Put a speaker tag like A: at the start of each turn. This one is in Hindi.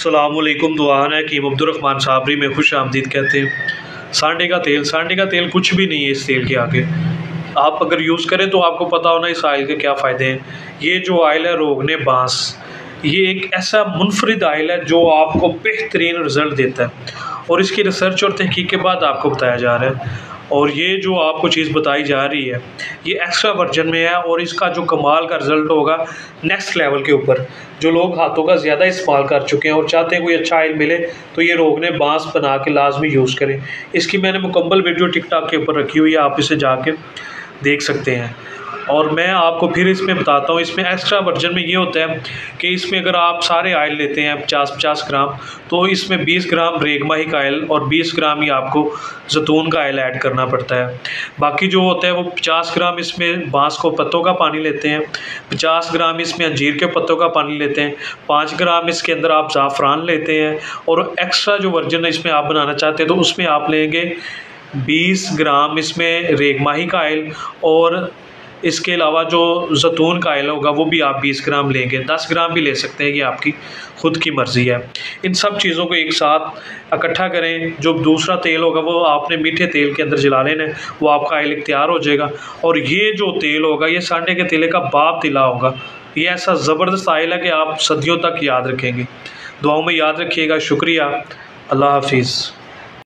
A: अस्सलामुअलैकुम। दुआन है कि अब्दुर्रहमान साबरी में खुश आमदीद कहते हैं। सांडे का तेल कुछ भी नहीं है इस तेल के आगे। आप अगर यूज़ करें तो आपको पता होना इस आयल के क्या फ़ायदे हैं। ये जो आयल है रोगने बांस, ये एक ऐसा मुनफरिद आयल है जो आपको बेहतरीन रिज़ल्ट देता है और इसकी रिसर्च और तहकीक के बाद आपको बताया जा रहा है। और ये जो आपको चीज़ बताई जा रही है ये एक्स्ट्रा वर्जन में है और इसका जो कमाल का रिज़ल्ट होगा नेक्स्ट लेवल के ऊपर। जो लोग हाथों का ज़्यादा इस्तेमाल कर चुके हैं और चाहते हैं कोई अच्छा आयल मिले तो ये रोगने बांस बना के लाजमी यूज़ करें। इसकी मैंने मुकम्मल वीडियो टिकटॉक के ऊपर रखी हुई है, आप इसे जाके देख सकते हैं। और मैं आपको फिर इसमें बताता हूँ, इसमें एक्स्ट्रा वर्जन में ये होता है कि इसमें अगर आप सारे आयल लेते हैं 50-50 ग्राम तो इसमें 20 ग्राम रेगमाही का आयल और 20 ग्राम ही आपको जैतून का आयल ऐड करना पड़ता है। बाकी जो होता है वो 50 ग्राम इसमें बांस को पत्तों का पानी लेते हैं, 50 ग्राम इसमें अंजीर के पत्तों का पानी लेते हैं, 5 ग्राम इसके अंदर आप ज़ाफ़रान लेते हैं और एक्स्ट्रा जो वर्जन इसमें आप बनाना चाहते हैं तो उसमें आप लेंगे 20 ग्राम इसमें रेगमाही का आयल और इसके अलावा जो जैतून का आयल होगा वो भी आप 20 ग्राम लेंगे, 10 ग्राम भी ले सकते हैं, कि आपकी ख़ुद की मर्ज़ी है। इन सब चीज़ों को एक साथ इकट्ठा करें। जो दूसरा तेल होगा वो आपने मीठे तेल के अंदर जला लेना है, वो आपका आयल तैयार हो जाएगा। और ये जो तेल होगा ये सांडे के तेल का बाप तिला होगा। ये ऐसा ज़बरदस्त आयल है कि आप सदियों तक याद रखेंगे। दुआओं में याद रखिएगा। शुक्रिया। अल्लाह हाफिज़।